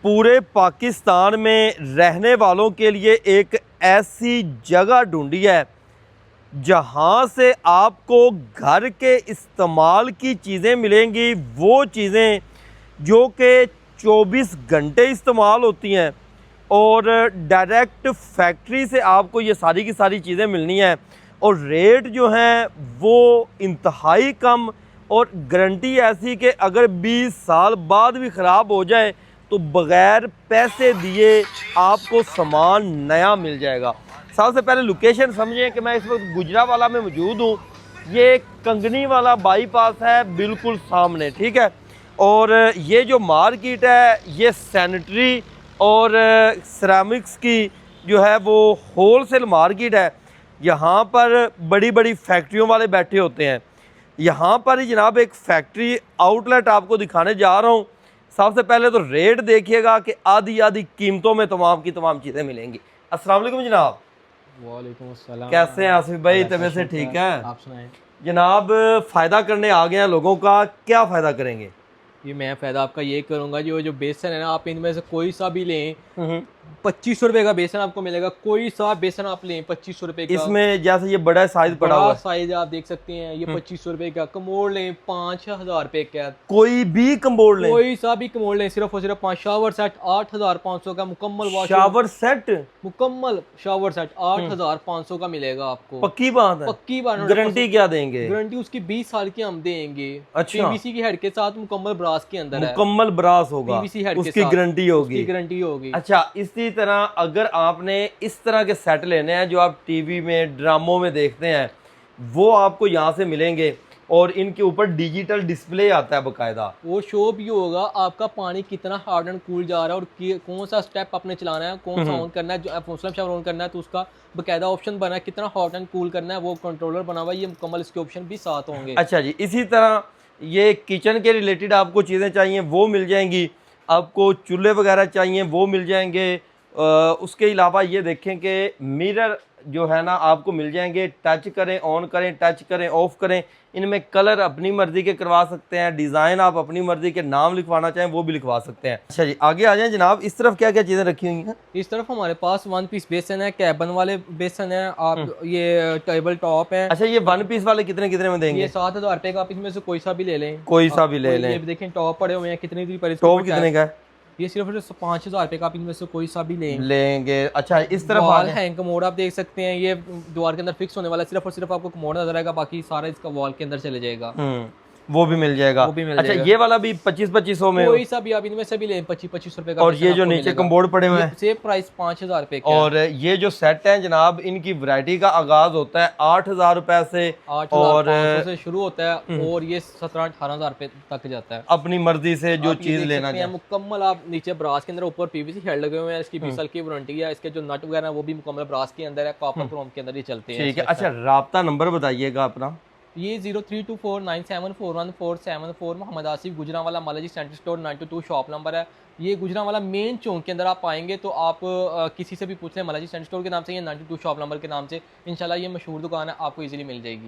पूरे पाकिस्तान में रहने वालों के लिए एक ऐसी जगह ढूंढी है जहां से आपको घर के इस्तेमाल की चीज़ें मिलेंगी, वो चीज़ें जो कि 24 घंटे इस्तेमाल होती हैं और डायरेक्ट फैक्ट्री से आपको ये सारी की सारी चीज़ें मिलनी हैं और रेट जो हैं वो इंतहाई कम और गारंटी ऐसी कि अगर 20 साल बाद भी ख़राब हो जाए तो बग़ैर पैसे दिए आपको सामान नया मिल जाएगा। सबसे पहले लोकेशन समझें कि मैं इस वक्त गुजरावाला में मौजूद हूँ। ये कंगनी वाला बाईपास है, बिल्कुल सामने, ठीक है। और ये जो मार्केट है ये सैनिटरी और सिरेमिक्स की जो है वो होलसेल मार्केट है। यहाँ पर बड़ी बड़ी फैक्ट्रियों वाले बैठे होते हैं। यहाँ पर जनाब एक फैक्ट्री आउटलेट आपको दिखाने जा रहा हूँ। सबसे पहले तो रेट देखिएगा कि आधी आधी कीमतों में तमाम की तमाम चीज़ें मिलेंगी। अस्सलाम वालेकुम जनाब। वालेकुम अस्सलाम। कैसे हैं आसिफ भाई? तबीयत से ठीक है? आप सुनाएं। जनाब फ़ायदा करने आ गए हैं लोगों का, क्या फ़ायदा करेंगे? ये मैं फ़ायदा आपका ये करूँगा, जो बेसन है ना, आप इनमें से कोई सा भी लें, 2500 रुपये का बेसन आपको मिलेगा। कोई सा बेसन आप लें 2500 रुपये का। इसमें जैसे ये बड़ा साइज पड़ा हुआ है, साइज आप देख सकते हैं, ये 2500 रुपये का। कमोड लें 5000 रुपये का। कोई भी कम्बोर्ड लें, कोई सा भी कमोड लें, सिर्फ और सिर्फ 5। शावर सेट 8500 का मुकम्मल शावर सेट, मुकम्मल शावर सेट 8500 का मिलेगा आपको। पक्की बात है? पक्की बात। गारंटी क्या देंगे? गारंटी उसकी 20 साल की हम देंगे। अच्छा। पीवीसी की हेड के साथ मुकम्मल ब्रास के अंदर है। मुकम्मल ब्रास होगा, पीवीसी हेड के उसकी साथ गारंटी होगी। उसकी गारंटी होगी। अच्छा, इसी तरह अगर आपने इस तरह के सेट लेने हैं जो आप टीवी में ड्रामों में देखते हैं, वो आपको यहाँ से मिलेंगे और इनके ऊपर डिजिटल डिस्प्ले आता है बाकायदा। वो शो भी होगा आपका पानी कितना हार्ड एंड कूल जा रहा है और कौन सा स्टेप आपने चलाना है, कौन सा ऑन करना है। जो फुल शावर ऑन करना है तो उसका बाकायदा ऑप्शन बना है, कितना हॉट एंड कूल करना है वो कंट्रोलर बना हुआ है। ये मुकम्मल इसके ऑप्शन भी साथ होंगे। अच्छा जी, इसी तरह ये किचन के रिलेटेड आपको चीज़ें चाहिए वो मिल जाएंगी, आपको चूल्हे वगैरह चाहिए वो मिल जाएंगे। उसके अलावा ये देखें कि मिरर जो है ना आपको मिल जाएंगे। टच करें ऑन करें, टच करें ऑफ करें। इनमें कलर अपनी मर्जी के करवा सकते हैं, डिज़ाइन आप अपनी मर्जी के नाम लिखवाना चाहें वो भी लिखवा सकते हैं। अच्छा जी, आगे आ जाएं जनाब। इस तरफ क्या क्या चीज़ें रखी हुई हैं? इस तरफ हमारे पास 1 पीस बेसन है, कैबन वाले बेसन है, आप ये टेबल टॉप है। अच्छा, ये 1 पीस वाले कितने कितने में देंगे? ये 7000 रुपये का। आप इसमें से कोई सा भी ले लें, कोई सा भी ले लें। ये देखें टॉप पड़े हुए हैं कितने भी पर। टॉप कितने का है? ये सिर्फ 5000 रुपये का। आप इनमें से कोई सा भी लेंगे। अच्छा, इस तरफ वॉल हैंग कमोड आप देख सकते हैं, ये दीवार के अंदर फिक्स होने वाला है। सिर्फ और सिर्फ आपको कमोड नजर आएगा, बाकी सारा इसका वॉल के अंदर चले जाएगा। वो भी मिल जाएगा। वो भी मिल अच्छा, जाएगा। ये वाला भी 2500 में? कोई सा भी आप इनमें से भी लें 2500 रुपये का। और ये जो नीचे कम्बोर्ड पड़े हुए हैं सेम प्राइस 5000 रुपये का। और ये जो सेट है जनाब, इनकी वैरायटी का आगाज होता है 8000 रुपए से, 8500 से शुरू होता है और ये 17-18 रुपये तक जाता है। अपनी मर्जी से जो चीज लेना चाहिए मुकम्मल। आप नीचे ब्रास के अंदर ऊपर पीवीसी हेड लगे हुए हैं, इसकी 20 साल की वारंटी है। इसके जो नट वगैरह है वो भी मुकम्मल ब्रास के अंदर है, कॉपर क्रोम के अंदर ही चलते हैं। ठीक है। अच्छा, राब्ता नंबर बताइएगा अपना। ये 0324974147 Mohammad Asif, Gujranwala Balaji centre store 922 shop number है। ये गुजरावाला मेन चौक के अंदर आप पाएंगे तो आप किसी से भी पूछ लें बालाजी सेंटर स्टोर के नाम से या 922 शॉप नंबर के नाम से। इंशाल्लाह ये मशहूर दुकान है, आपको इजीली मिल जाएगी।